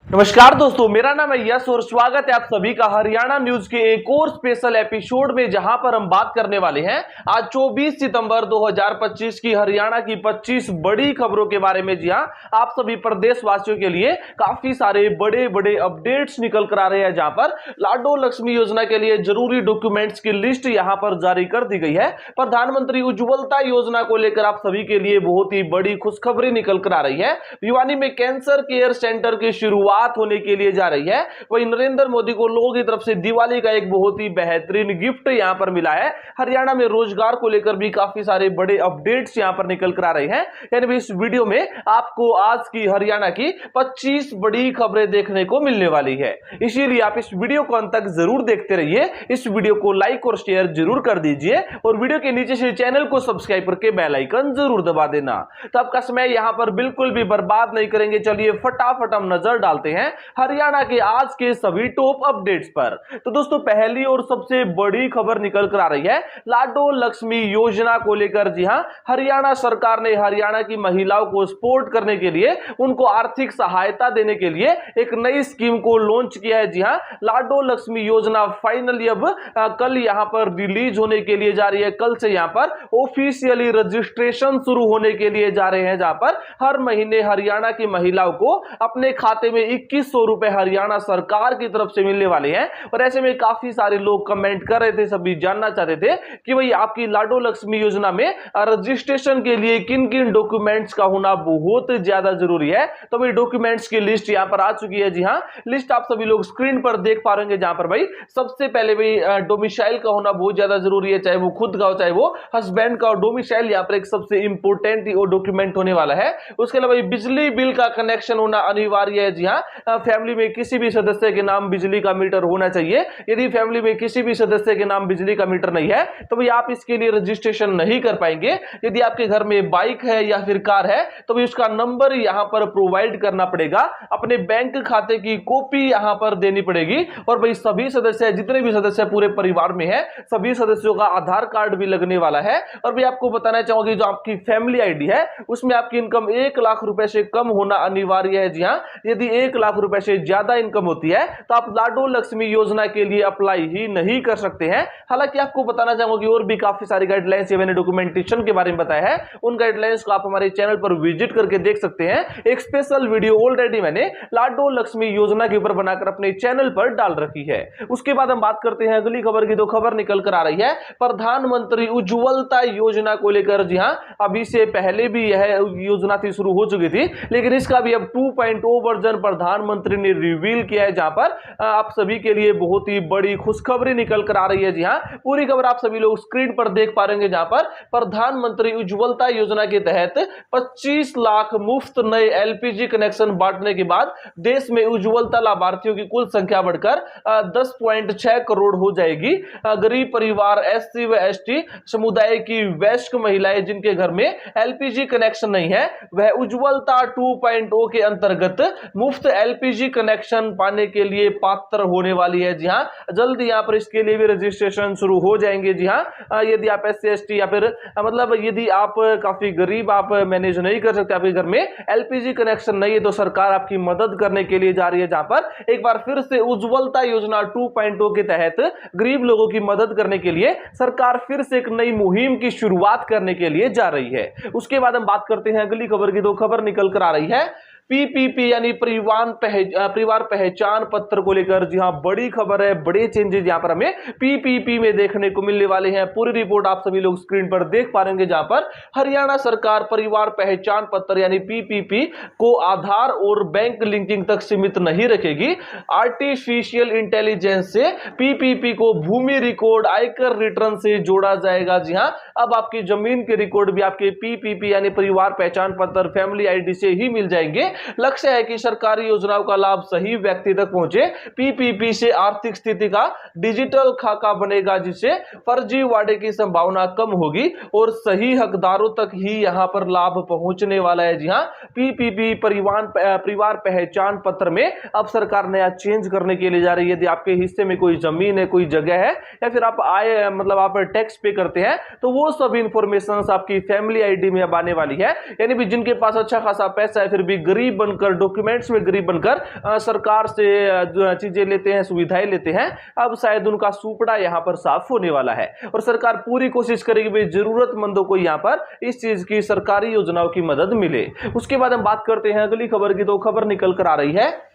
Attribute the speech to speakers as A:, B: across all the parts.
A: नमस्कार दोस्तों, मेरा नाम है यश और स्वागत है आप सभी का हरियाणा न्यूज के एक और स्पेशल एपिसोड में, जहां पर हम बात करने वाले हैं आज 24 सितंबर 2025 की हरियाणा की 25 बड़ी खबरों के बारे में। जी हां, आप सभी प्रदेशवासियों के लिए काफी सारे बड़े बड़े अपडेट्स निकल कर आ रहे हैं, जहां पर लाडो लक्ष्मी योजना के लिए जरूरी डॉक्यूमेंट्स की लिस्ट यहां पर जारी कर दी गई है। प्रधानमंत्री उज्ज्वलता योजना को लेकर आप सभी के लिए बहुत ही बड़ी खुशखबरी निकल कर आ रही है। भिवानी में कैंसर केयर सेंटर की शुरुआत होने के लिए जा रही है। वही नरेंद्र मोदी को लोगों की तरफ से दिवाली का एक बहुत ही बेहतरीन गिफ्ट यहां पर मिला है। हरियाणा में रोजगार को लेकर भी काफी सारे बड़े अपडेट्स यहां पर निकल कर आ रहे हैं। यानी इस वीडियो में आपको आज की हरियाणा की 25 बड़ी खबरें देखने को मिलने वाली है, इसीलिए आप इस वीडियो को अंत तक जरूर देखते रहिए। इस वीडियो को लाइक और शेयर जरूर कर दीजिए और वीडियो के नीचे से चैनल को सब्सक्राइब करके बेल आइकन जरूर दबा देना। तो आपका समय यहां पर बिल्कुल भी बर्बाद नहीं करेंगे। चलिए फटाफट हम नजर डालते हैं हरियाणा के आज के सभी टॉप अपडेट्स पर। तो दोस्तों, पहली और सबसे बड़ी खबर निकल कर आ रही है लाडो लक्ष्मी योजना को लेकर। जी हां, हरियाणा सरकार ने हरियाणा की महिलाओं को सपोर्ट करने के लिए, उनको आर्थिक सहायता देने के लिए एक नई स्कीम को लॉन्च किया है। जी हां, लाडो लक्ष्मी योजना फाइनली अब कल यहां पर रिलीज होने के लिए जा रही है। कल से यहां पर ऑफिशियली रजिस्ट्रेशन शुरू होने के लिए जा रहे हैं, जहां पर हर महीने हरियाणा की महिलाओं को अपने खाते में 2100 रुपए हरियाणा सरकार की तरफ से मिलने वाले हैं। और ऐसे में काफी सारे लोग कमेंट कर रहे थे, सभी जानना चाहते थे कि भाई आपकी लाडो लक्ष्मी योजना में रजिस्ट्रेशन के लिए किन किन डॉक्यूमेंट्स का होना बहुत ज्यादा जरूरी है। तो भाई डॉक्यूमेंट्स की लिस्ट यहां पर आ चुकी है। जी हां, लिस्ट आप सभी लोग स्क्रीन पर देख पा रहे हैं, जहां पर भाई सबसे पहले भाई डोमिसाइल का होना बहुत ज्यादा जरूरी है, चाहे वो खुद का हो चाहे वो हस्बैंड का। और डोमिसाइल यहां पर एक सबसे इंपोर्टेंट डॉक्यूमेंट होने वाला है। उसके अलावा बिजली बिल का कनेक्शन होना अनिवार्य है। जी हां, फैमिली में किसी भी सदस्य के नाम बिजली का मीटर होना चाहिए। यदि फैमिली में किसी भी सदस्य के नाम बिजली का मीटर नहीं है तो भाई आप इसके लिए रजिस्ट्रेशन नहीं कर पाएंगे। यदि आपके घर में बाइक है या फिर कार है तो भाई उसका नंबर यहां पर प्रोवाइड करना पड़ेगा। अपने बैंक खाते की कॉपी यहां पर देनी पड़ेगी। और भाई सभी सदस्य, जितने भी सदस्य पूरे परिवार में है, सभी सदस्यों का आधार कार्ड भी लगने वाला है। और भाई आपको बताना चाहूंगी, जो आपकी फैमिली आईडी है उसमें आपकी इनकम 1 लाख रुपए से कम होना अनिवार्य है। जी हां, यदि 1 लाख रुपए से ज्यादा इनकम होती है तो आप लाडो लक्ष्मी योजना के लिए अप्लाई ही नहीं कर सकते हैं। हालांकि आपको बताना चाहूंगा कि और भी काफी सारी गाइडलाइंस, मैंने डॉक्यूमेंटेशन के बारे में बताया है, उन गाइडलाइंस को आप हमारे चैनल पर विजिट करके देख सकते हैं। एक स्पेशल वीडियो ऑलरेडी मैंने लाडो लक्ष्मी योजना के ऊपर बनाकर अपने चैनल पर डाल रखी है। उसके बाद हम बात करते हैं अगली खबर की। तो खबर निकल कर आ रही है प्रधानमंत्री उज्ज्वलता योजना को लेकर। जी हां, अभी से पहले भी यह योजना थी, शुरू हो चुकी थी, लेकिन इसका भी अब 2.0 वर्जन प्रधानमंत्री ने रिवील किया है, जहां पर आप सभी के लिए बहुत ही बड़ी खुशखबरी निकल कर आ रही है। जी हां, पूरी खबर आप सभी लोग स्क्रीन पर देख पा रहे हैं, जहां पर प्रधानमंत्री उज्ज्वलता योजना के तहत 25 लाख मुफ्त नए एलपीजी कनेक्शन बांटने के बाद देश में उज्ज्वलता लाभार्थियों की कुल संख्या बढ़कर 10.6 करोड़ हो जाएगी। गरीब परिवार, एससी व एसटी समुदाय की वयस्क महिलाएं जिनके घर में एलपीजी कनेक्शन नहीं है, वह उज्ज्वलता 2.0 के अंतर्गत मुफ्त एलपीजी कनेक्शन पाने के लिए पात्र होने वाली है। जी हां, जल्द यहां पर इसके लिए भी रजिस्ट्रेशन शुरू हो जाएंगे। जी हां, यदि आप एससी एसटी या फिर मतलब यदि आप काफी गरीब, आप मैनेज नहीं कर सकते, आपके घर में एलपीजी कनेक्शन नहीं है, तो सरकार आपकी मदद करने के लिए जा रही है। जहां पर एक बार फिर से उज्ज्वलता योजना 2.0 के तहत गरीब लोगों की मदद करने के लिए सरकार फिर से एक नई मुहिम की शुरुआत करने के लिए जा रही है। उसके बाद हम बात करते हैं अगली खबर की। दो खबर निकल कर आ रही है पीपीपी यानी परिवार पहचान पत्र को लेकर। जी हां, बड़ी खबर है, बड़े चेंजेस यहां पर हमें पीपीपी में देखने को मिलने वाले हैं। पूरी रिपोर्ट आप सभी लोग स्क्रीन पर देख पा रहे होंगे, जहां पर हरियाणा सरकार परिवार पहचान पत्र यानी पीपीपी को आधार और बैंक लिंकिंग तक सीमित नहीं रखेगी। आर्टिफिशियल इंटेलिजेंस से पीपीपी को भूमि रिकॉर्ड, आयकर रिटर्न से जोड़ा जाएगा। जी हां, अब आपकी जमीन के रिकॉर्ड भी आपके पीपीपी यानी परिवार पहचान पत्र, फैमिली आईडी से ही मिल जाएंगे। लक्ष्य है कि सरकारी योजनाओं का लाभ सही व्यक्ति तक पहुंचे। पीपीपी से आर्थिक स्थिति का डिजिटल खाका बनेगा, जिससे फर्जीवाड़े की संभावना कम होगी और सही हकदारों तक ही यहां पर लाभ पहुंचने वाला है। जी हां, पीपीपी परिवार पहचान पत्र में अब सरकार नया चेंज करने के लिए जा रही है। यदि आपके हिस्से में कोई जमीन है, कोई जगह है, या फिर आप आय मतलब आप टैक्स पे करते हैं, तो वो सब इंफॉर्मेशन आपकी फैमिली आईडी में अब आने वाली है। यानी भी जिनके पास अच्छा खासा पैसा है फिर भी गरीब गरीब बनकर, डॉक्यूमेंट्स में गरीब बनकर सरकार से चीजें लेते हैं, सुविधाएं लेते हैं, अब शायद उनका सुपड़ा यहां पर साफ होने वाला है और सरकार पूरी कोशिश करेगी भाई जरूरतमंदों को यहां पर इस चीज की, सरकारी योजनाओं की मदद मिले। उसके बाद हम बात करते हैं अगली खबर की। तो खबर निकल कर आ रही है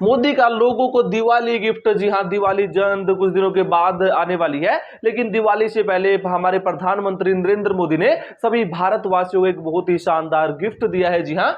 A: मोदी का लोगों को दिवाली गिफ्ट। जी हां, दिवाली जल्द कुछ दिनों के बाद आने वाली है, लेकिन दिवाली से पहले हमारे प्रधानमंत्री नरेंद्र मोदी ने सभी भारतवासियों को एक बहुत ही शानदार गिफ्ट दिया है। जी हां,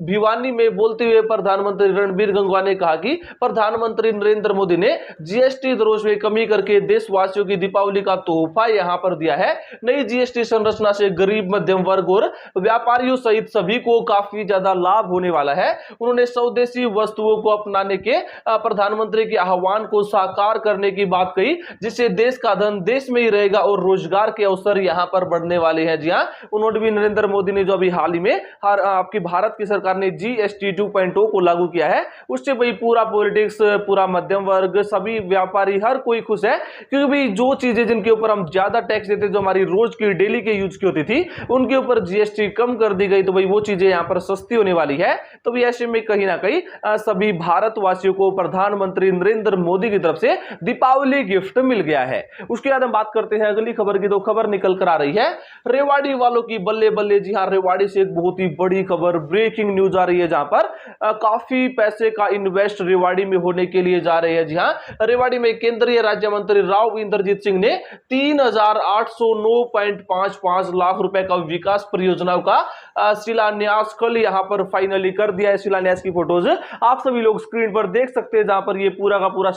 A: भिवानी में बोलते हुए प्रधानमंत्री रणबीर गंगवा ने कहा कि प्रधानमंत्री नरेंद्र मोदी ने जीएसटी दरों में कमी करके देशवासियों की दीपावली का तोहफा यहां पर दिया है। नई जीएसटी संरचना से गरीब, मध्यम वर्ग और व्यापारियों सहित सभी को काफी ज्यादा लाभ होने वाला है। उन्होंने स्वदेशी वस्तुओं को अपनाने के प्रधानमंत्री के आह्वान को साकार करने की बात कही, जिससे देश का धन देश में ही रहेगा और रोजगार के अवसर यहां पर बढ़ने वाले हैं। जी हां, उन्होंने भी, नरेंद्र मोदी ने जो अभी हाल ही में आपकी भारत की सरकार ने जीएसटी 2.0 को लागू किया है, उससे भाई पूरा पॉलिटिक्स, पूरा मध्यम वर्ग, सभी व्यापारी, हर कोई खुश है, क्योंकि भाई जो चीजें जिनके ऊपर हम ज्यादा टैक्स देते, जो हमारी रोज की डेली के यूज की होती थी, उनके ऊपर जीएसटी कम कर दी गई, तो भाई वो चीजें यहां पर सस्ती होने वाली है। तो भाई ऐसे में कहीं ना कहीं सभी भारतवासियों को प्रधानमंत्री नरेंद्र मोदी की तरफ से दीपावली गिफ्ट मिल गया है। उसके बाद हम बात करते हैं अगली खबर की। तो खबर निकल कर आ रही है रेवाड़ी वालों की बल्ले बल्ले। जी हां, रेवाड़ी से एक बहुत ही बड़ी खबर, ब्रेकिंग न्यूज आ रही है, जहां पर काफी पैसे का इन्वेस्ट रेवाड़ी में होने के लिए जा रहे हैं। जी हां, रेवाड़ी में केंद्रीय राज्य मंत्री राव इंद्रजीत सिंह ने 3809.55 लाख रुपए का विकास परियोजनाओं का शिलान्यास कल यहां पर फाइनली कर दिया है। शिलान्यास की फोटोज आप सभी लोग स्क्रीन पर देख सकते हैं, जहां पर ये पूरा का पूरा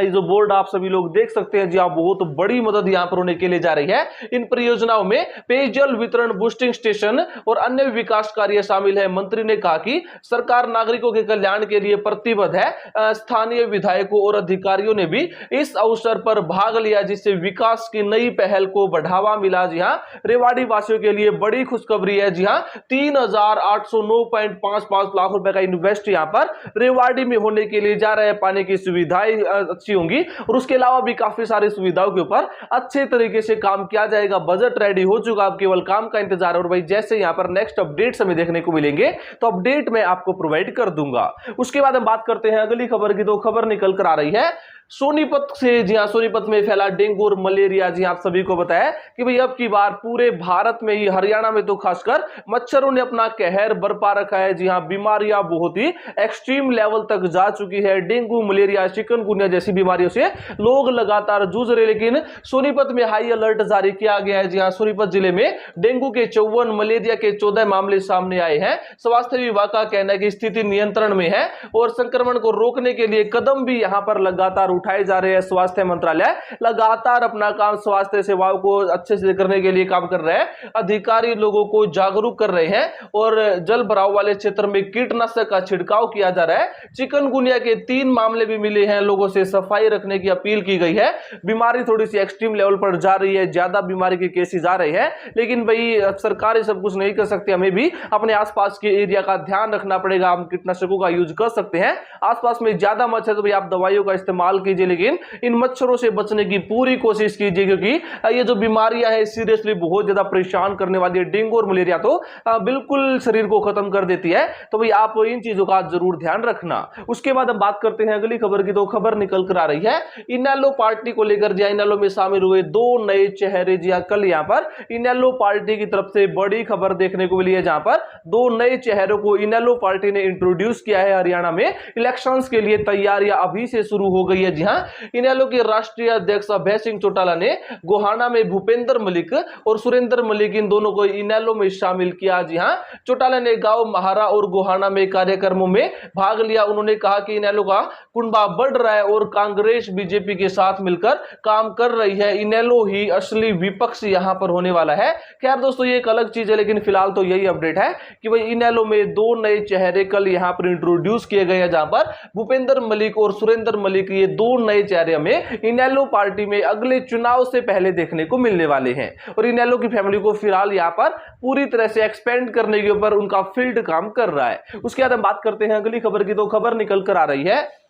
A: जो बोर्ड आप सभी लोग देख सकते हैं। जी हां, बहुत बड़ी मदद यहां पर होने के लिए जा रही है। इन परियोजनाओं में पेयजल वितरण, बूस्टिंग स्टेशन और अन्य विकास कार्य शामिल है। मंत्री ने कहा कि सरकार नागरिकों के कल्याण के लिए प्रतिबद्ध है। स्थानीय विधायकों और अधिकारियों ने भी इस अवसर पर भाग लिया, जिससे विकास की नई पहल को बढ़ावा मिला। जी हां, रेवाड़ी वासियों के लिए बड़ी खुशखबरी है। जी हां, 3809.55 लाख रुपए का इन्वेस्ट यहां पर रेवाड़ी में होने के लिए जा रहे हैं। पानी की सुविधाएं अच्छी होंगी और उसके अलावा भी काफी सारी सुविधाओं के ऊपर अच्छे तरीके से काम किया जाएगा। बजट रेडी हो चुका, अब केवल काम का इंतजार है। और भाई जैसे यहां पर नेक्स्ट अपडेट्स हमें देखने को मिलेंगे तो अपडेट मैं आपको प्रोवाइड कर दूंगा। उसके बाद हम बात करते हैं अगली खबर की। तो खबर निकल कर आ रही है सोनीपत से। जी हां, सोनीपत में फैला डेंगू और मलेरिया। जी हां, आप सभी को पता है कि भाई अब की बार पूरे भारत में ही, हरियाणा में तो खासकर मच्छरों ने अपना कहर बरपा रखा है। जी हां, बीमारियां बहुत ही एक्सट्रीम लेवल तक जा चुकी है। डेंगू, मलेरिया, चिकनगुनिया जैसी बीमारियों से लोग लगातार जूझ रहे, लेकिन सोनीपत में हाई अलर्ट जारी किया गया है। जी हां, सोनीपत जिले में डेंगू के 54, मलेरिया के 14 मामले सामने आए हैं। स्वास्थ्य विभाग का कहना है कि स्थिति नियंत्रण में है और संक्रमण को रोकने के लिए कदम भी यहां पर लगातार उठाए जा रहे हैं। स्वास्थ्य मंत्रालय लगातार अपना काम, स्वास्थ्य सेवाओं को अच्छे से करने के लिए काम कर रहे हैं। अधिकारी लोगों को जागरूक कर रहे हैं और जल भराव वाले क्षेत्र में कीटनाशक का छिड़काव किया जा रहा है। चिकनगुनिया के 3 मामले भी मिले हैं। लोगों से सफाई रखने की अपील की गई है। बीमारी थोड़ी सी एक्सट्रीम लेवल पर जा रही है, ज्यादा बीमारी के केसेस आ रहे हैं, लेकिन भाई सरकार सब कुछ नहीं कर सकती। हमें भी अपने आसपास के एरिया का ध्यान रखना पड़ेगा। हम कीटनाशकों का यूज कर सकते हैं। आसपास में ज्यादा मच्छर तो भाई आप दवाइयों का इस्तेमाल कीजिए, लेकिन इन मच्छरों से बचने की पूरी कोशिश कीजिए, क्योंकि ये जो बीमारियां हैं सीरियसली बहुत ज्यादा परेशान करने वाली है। डेंगू और मलेरिया तो बिल्कुल शरीर को खत्म कर देती है, तो भाई आप इन चीजों का जरूर ध्यान रखना। उसके बाद हम बात करते हैं अगली खबर की। तो खबर निकल कर आ रही है इनेलो पार्टी को लेकर। जी इनेलो में शामिल हुए 2 नए चेहरे। जी कल यहां पर इनेलो पार्टी की तरफ से बड़ी खबर देखने को मिली है, जहां पर 2 नए चेहरों को इनेलो पार्टी ने इंट्रोड्यूस किया है। हरियाणा में इलेक्शंस के लिए तैयारियां अभी से शुरू हो गई है। जी हां, इनेलो के राष्ट्रीय अध्यक्ष अभय सिंह चौटाला ने गोहाना में भूपेंद्र मलिक और सुरेंद्र मलिक, इन दोनों को इनेलो में शामिल किया। जी हां, चौटाला ने गांव महारा और गोहाना में कार्यक्रमों में भाग लिया। उन्होंने कहा कि इनेलो का कुंबा बढ़ रहा है और कांग्रेस बीजेपी के साथ मिलकर काम कर रही है। इनेलो ही असली विपक्ष यहां पर होने वाला है। खैर दोस्तों, ये एक अलग चीज है, लेकिन फिलहाल तो यही अपडेट है कि भाई इनेलो में 2 नए चेहरे कल यहां पर इंट्रोड्यूस किए गए हैं, जहां पर भूपेंद्र मलिक और सुरेंद्र मलिक, ये 2 नए चेहरे में इनेलो पार्टी में अगले चुनाव से पहले देखने को मिलने वाले हैं। और इनेलो की फैमिली को फिलहाल यहां पर पूरी तरह से एक्सपेंड करने के ऊपर उनका फील्ड काम कर रहा है। उसके बाद हम बात करते हैं अगली खबर की। तो खबर निकल कर आ रही है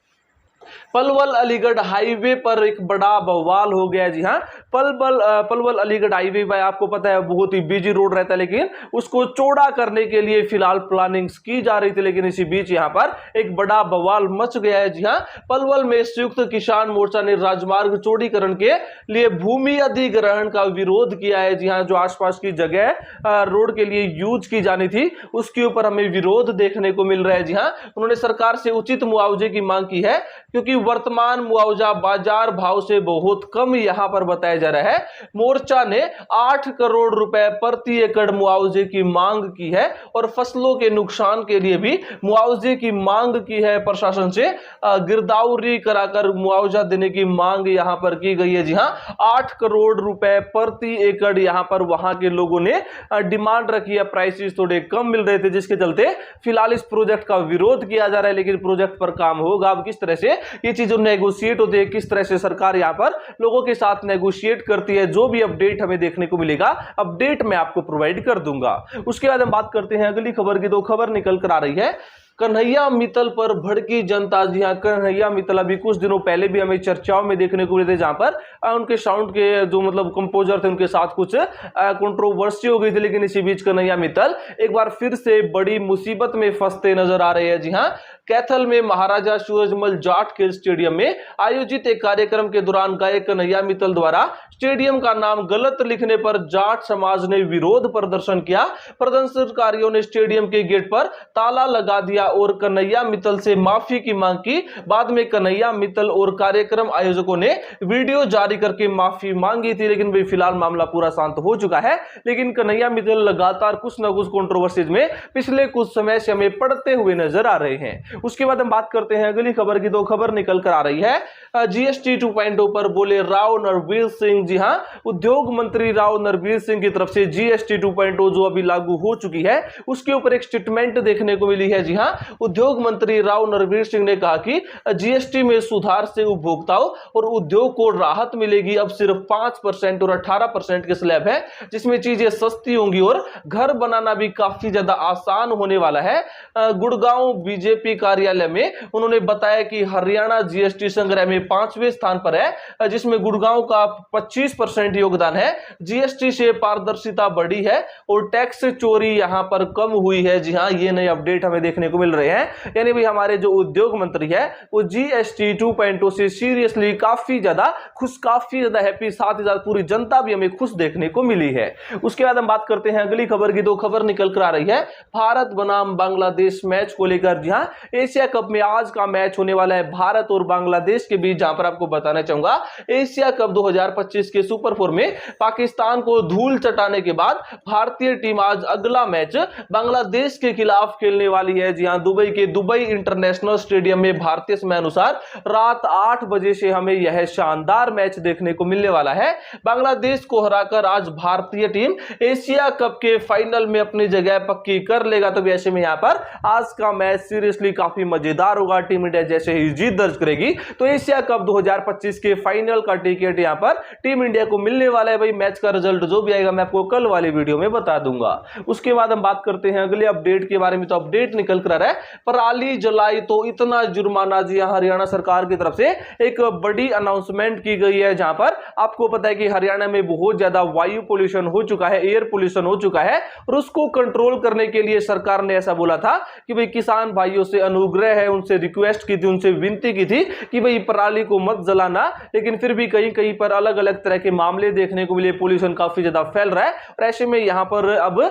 A: पलवल अलीगढ़ हाईवे पर एक बड़ा बवाल हो गया। जी हां, पलवल अलीगढ़ हाईवे भाई आपको पता है बहुत ही बिजी रोड रहता है, लेकिन उसको चौड़ा करने के लिए फिलहाल प्लानिंग्स की जा रही थी, लेकिन इसी बीच यहां पर एक बड़ा बवाल मच गया है। जी हां, पलवल में संयुक्त किसान मोर्चा ने राजमार्ग चौड़ीकरण के लिए भूमि अधिग्रहण का विरोध किया है। जी हां, जो आसपास की जगह रोड के लिए यूज की जानी थी उसके ऊपर हमें विरोध देखने को मिल रहा है। जी हां, उन्होंने सरकार से उचित मुआवजे की मांग की है, क्योंकि वर्तमान मुआवजा बाजार भाव से बहुत कम यहां पर बताया जा रहा है। मोर्चा ने 8 करोड़ रुपए प्रति एकड़ मुआवजे की मांग की है और फसलों के नुकसान के लिए भी मुआवजे की मांग की है। प्रशासन से गिरदावरी कराकर मुआवजा देने की मांग यहां पर की गई है। जी हां, 8 करोड़ रुपए प्रति एकड़ यहां पर वहां के लोगों ने डिमांड रखी है। प्राइसेस थोड़े कम मिल रहे थे, जिसके चलते फिलहाल इस प्रोजेक्ट का विरोध किया जा रहा है, लेकिन प्रोजेक्ट पर काम होगा। अब किस तरह से ये चीजें नेगोशिएट होती है, किस तरह से सरकार यहां पर लोगों के साथ नेगोशिएट करती है, जो भी अपडेट हमें देखने को मिलेगा अपडेट मैं आपको प्रोवाइड कर दूंगा। उसके बाद हम बात करते हैं अगली खबर की। दो खबर निकल कर आ रही है। कन्हैया मित्तल पर भड़की जनता। जी हां, कन्हैया मित्तल अभी कुछ दिनों पहले भी हमें चर्चाओं में देखने को मिले थे, जहां पर उनके साउंड के जो मतलब कंपोजर थे उनके साथ कुछ कंट्रोवर्सी हो गई थी, लेकिन इसी बीच कन्हैया मित्तल एक बार फिर से बड़ी मुसीबत में फंसते नजर आ रहे हैं। जी हां, कैथल में महाराजा सूरजमल जाट के स्टेडियम में आयोजित एक कार्यक्रम के दौरान गायक कन्हैया मित्तल द्वारा स्टेडियम का नाम गलत लिखने पर जाट समाज ने विरोध प्रदर्शन किया। प्रदर्शनकारियों ने स्टेडियम के गेट पर ताला लगा दिया और कन्हैया मित्तल से माफी की मांग की। बाद में कन्हैया मित्तल और कार्यक्रम आयोजकों ने वीडियो जारी करके माफी मांगी थी, लेकिन भाई फिलहाल मामला पूरा शांत हो चुका है। लेकिन कन्हैया मित्तल लगातार कुछ न कुछ कंट्रोवर्सीज में पिछले कुछ समय से हमें पड़ते हुए नजर आ रहे हैं। उसके बाद हम बात करते हैं अगली खबर की। दो खबर निकल कर आ रही है। जीएसटी 2.0 पर बोले राव नरवीर सिंह। जी हां, उद्योग मंत्री राव नरवीर सिंह की तरफ से जीएसटी 2.0 जो अभी लागू हो चुकी है उसके ऊपर एक स्टेटमेंट देखने को मिली है। जी हां, उद्योग मंत्री राव नरवीर सिंह ने कहा कि जीएसटी में सुधार से उपभोक्ताओं और उद्योग को राहत मिलेगी। अब सिर्फ 5% और 18% के स्लैब है, जिसमें चीजें सस्ती होंगी और घर बनाना भी काफी ज्यादा आसान होने वाला है। गुड़गांव बीजेपी कार्यालय में उन्होंने बताया कि हरियाणा जीएसटी संग्रह में 5वें स्थान पर है, जिसमें गुड़गांव का 25% योगदान है। जीएसटी से पारदर्शिता बढ़ी है और टैक्स चोरी यहां पर कम हुई है। जी हां, ये नए अपडेट हमें देखने को मिल रहे हैं। यानी भाई हमारे जो उद्योग मंत्री है वो जीएसटी 2.0 से सीरियसली काफी ज्यादा खुश, काफी ज्यादा हैप्पी, साथ ही साथ पूरी जनता भी हमें खुश देखने को मिली है। उसके बाद हम बात करते हैं अगली खबर की। दो खबर निकल कर आ रही है भारत बनाम बांग्लादेश मैच को लेकर। जी हां, एशिया कप में आज का मैच होने वाला है भारत और बांग्लादेश के बीच, जहां पर आपको बताना चाहूंगा एशिया कप 2025 के सुपर 4 में पाकिस्तान को धूल चटाने के बाद भारतीय टीम आज अगला मैच बांग्लादेश के खिलाफ खेलने वाली है। जी हां, दुबई के दुबई इंटरनेशनल स्टेडियम में भारतीय समय अनुसार रात 8 बजे से हमें यह शानदार मैच देखने को मिलने वाला है। बांग्लादेश को हराकर आज भारतीय टीम एशिया कप के फाइनल में अपनी जगह पक्की कर लेगा। तो ऐसे में यहां पर आज का मैच सीरियसली काफी मजेदार होगा। टीम इंडिया जैसे ही जीत दर्ज करेगी तो एशिया कप 2025 के फाइनल का टिकट यहां पर टीम इंडिया को मिलने वाला है। भाई मैच का रिजल्ट जो भी आएगा मैं आपको कल वाली वीडियो में बता दूंगा। उसके बाद हम बात करते हैं अगले अपडेट के बारे में। तो अपडेट निकल कर आ रहा है पराली जलाई तो इतना जुर्माना। जी हां, हरियाणा सरकार की तरफ से एक बड़ी अनाउंसमेंट की गई है, जहां पर आपको पता है कि हरियाणा में बहुत ज्यादा वायु पोल्यूशन हो चुका है, एयर पोल्यूशन हो चुका है, और उसको कंट्रोल करने के लिए सरकार ने ऐसा बोला था कि भाई किसान भाइयों से अनुग्रह है, उनसे रिक्वेस्ट की थी, उनसे विनती की थी कि भाई पराली को मत जलाना। लेकिन फिर भी कहीं कहीं पर अलग अलग तरह के मामले देखने को मिले, पोल्यूशन काफी ज्यादा फैल रहा है। और ऐसे में यहां पर अब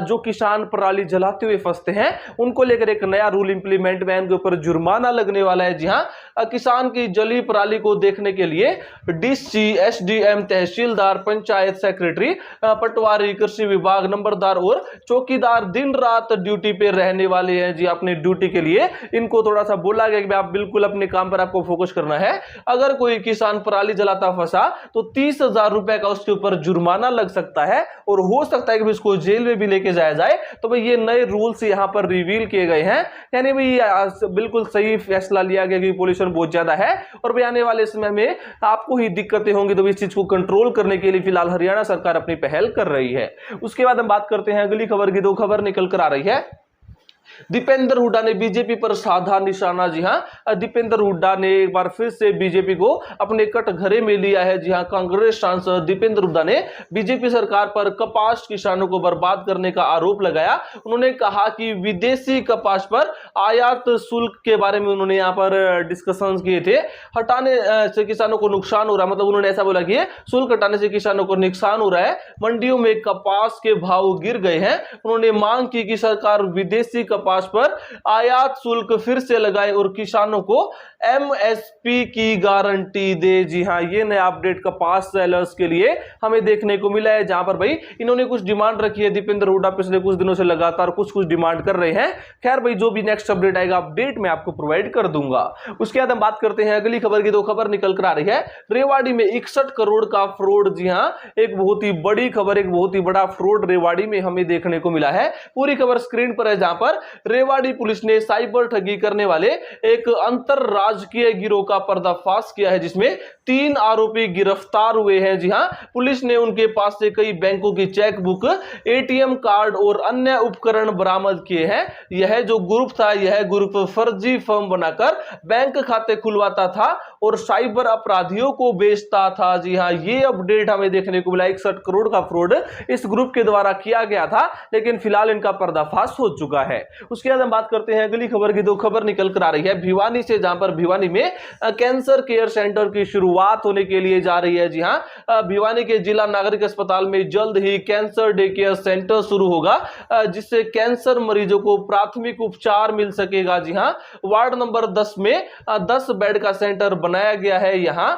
A: जो किसान पराली जलाते हुए फंसते हैं उनको लेकर एक नया रूल इंप्लीमेंट में उनके ऊपर जुर्माना लगने वाला है। जी हां, किसान की जली पराली को देखने के लिए डीसी, एसडीएम, तहसीलदार, पंचायत सेक्रेटरी, पटवारी, कृषि विभाग नंबरदार और चौकीदार दिन रात ड्यूटी पे रहने वाले हैं। जी, अपनी ड्यूटी के लिए इनको थोड़ा सा बोला गया कि आप बिल्कुल अपने काम पर आपको फोकस करना है। अगर कोई किसान पराली जलाता फंसा तो 30,000 रुपए का उसके ऊपर जुर्माना लग सकता है और हो सकता है कि उसको जेल में भी लेके जाया जाए। तो भाई ये नए रूल्स यहां पर रिवील किए गए हैं। यानी भाई बिल्कुल सही फैसला लिया गया कि पोल्यूशन बहुत ज्यादा है और भाई आने वाले समय में आपको ही दिक्कतें होंगी। तो इस चीज को कंट्रोल करने के लिए फिलहाल हरियाणा सरकार अपनी पहल कर रही है। उसके बाद हम बात करते हैं अगली खबर की। दो खबर निकल कर आ रही है दीपेंद्र हुड्डा ने बीजेपी पर साधा निशाना। जी हां, दीपेंद्र हुड्डा ने एक बार फिर से बीजेपी को अपने कटघरे में लिया है। जी हां, कांग्रेस सांसद दीपेंद्र हुड्डा ने बीजेपी सरकार पर कपास किसानों को बर्बाद करने का आरोप लगाया। उन्होंने कहा कि विदेशी कपास पर आयात शुल्क के बारे में उन्होंने यहां पर डिस्कशन किए थे। हटाने से किसानों को नुकसान हो रहा है, मतलब उन्होंने ऐसा बोला कि शुल्क हटाने से किसानों को नुकसान हो रहा है, मंडियों में कपास के भाव गिर गए हैं। उन्होंने मांग की कि सरकार विदेशी कपास पर आयात शुल्क फिर से लगाए और किसानों को एमएसपी की गारंटी दे। जी हां, ये नया अपडेट कपास सेलर्स के लिए हमें देखने को मिला है, जहां पर भाई इन्होंने कुछ डिमांड रखी है। दीपेंद्र हुड्डा पिछले कुछ दिनों से लगातार कुछ डिमांड कर रहे हैं। खैर भाई, जो भी नेक्स्ट अपडेट आएगा अपडेट मैं आपको प्रोवाइड कर दूंगा। उसके बाद हम बात करते हैं अगली खबर की। दो खबर निकल कर आ रही है। रेवाड़ी में 61 करोड़ का फ्रॉड। जी हां, एक बहुत ही बड़ी खबर, एक बहुत ही बड़ा फ्रॉड रेवाड़ी में हमें देखने को मिला है। पूरी खबर स्क्रीन पर है, जहां पर रेवाड़ी पुलिस ने साइबर ठगी करने वाले एक अंतरराज्यीय गिरोह का पर्दाफाश किया है, जिसमें 3 आरोपी गिरफ्तार हुए हैं। जी हां, पुलिस ने उनके पास से कई बैंकों की चेकबुक, एटीएम कार्ड और अन्य उपकरण बरामद किए हैं। यह जो ग्रुप था, यह ग्रुप फर्जी फर्म बनाकर बैंक खाते खुलवाता था और साइबर अपराधियों को बेचता था। जी हां, ये अपडेट हमें देखने को मिला। 61 करोड़ का फ्रॉड इस ग्रुप के द्वारा किया गया था, लेकिन फिलहाल इनका पर्दाफाश हो चुका है। उसके बाद हम बात करते हैं अगली खबर की। दो खबर निकल कर आ रही है भिवानी से, जहां पर भिवानी में कैंसर केयर सेंटर की शुरुआत होने के लिए जा रही है। जी हां, भिवानी के जिला नागरिक अस्पताल में जल्द ही कैंसर डे केयर सेंटर शुरू होगा, जिससे कैंसर मरीजों को प्राथमिक उपचार मिल सकेगा। जी हां, वार्ड नंबर 10 में 10 बेड का सेंटर बनाया गया है। यहां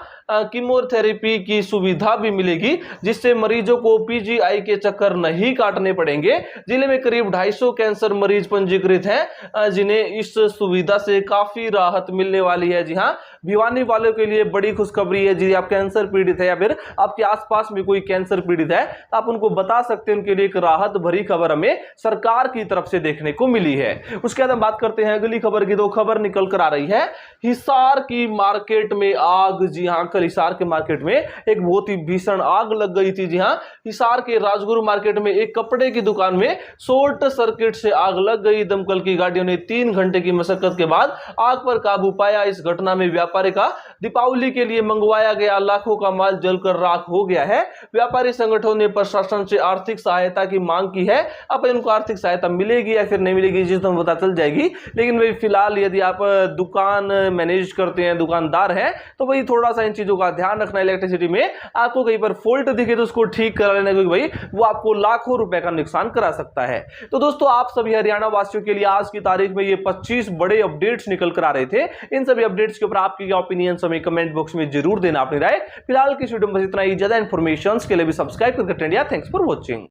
A: कीमोथेरेपी की सुविधा भी मिलेगी, जिससे मरीजों को पीजीआई के चक्कर नहीं काटने पड़ेंगे। जिले में करीब 250 कैंसर मरीज पंजीकृत हैं, जिन्हें इस सुविधा से काफी राहत मिलने वाली है। जी हां, भिवानी वालों के लिए बड़ी खुशखबरी है। जी, आप कैंसर पीड़ित है या फिर आपके आसपास में कोई कैंसर पीड़ित है, तो आप उनको बता सकते हैं। उनके लिए एक राहत भरी खबर हमें सरकार की तरफ से देखने को मिली है। उसके बाद हम बात करते हैं अगली खबर की। दो खबर निकल कर आ रही है हिसार की मार्केट में आग। जी हां, कल हिसार के मार्केट में एक बहुत ही भीषण आग लग गई थी। जी हां, हिसार के राजगुरु मार्केट में एक कपड़े की दुकान में शॉर्ट सर्किट से आग लग गई। दमकल की गाड़ियों ने 3 घंटे की मशक्कत के बाद आग पर काबू पाया। इस घटना में व्यापारी का दीपावली के लिए मंगवाया गया लाखों का माल जलकर राख हो गया है। व्यापारी संगठनों ने प्रशासन से आर्थिक सहायता की मांग की है। अब इनको आर्थिक सहायता मिलेगी या फिर नहीं मिलेगी, जिस दिन पता चल जाएगी। लेकिन भाई फिलहाल यदि आप दुकान मैनेज करते हैं, दुकानदार हैं, तो भाई थोड़ा सा इन चीजों का ध्यान रखना। इलेक्ट्रिसिटी में आपको कहीं पर फॉल्ट दिखे तो उसको ठीक करा लेना, क्योंकि भाई वो आपको लाखों रुपए का नुकसान करा सकता है। तो दोस्तों, आप सभी हरियाणा वासियों के लिए आज की तारीख में ये 25 बड़े अपडेट्स निकल कर आ रहे थे। इन सभी अपडेट्स के ऊपर आपकी ओपिनियन हमें कमेंट बॉक्स में जरूर देना अपनी राय। फिलहाल की वीडियो में बस इतना ही। ज्यादा इंफॉर्मेशन के लिए भी सब्सक्राइब करके इंडिया। Thanks for watching.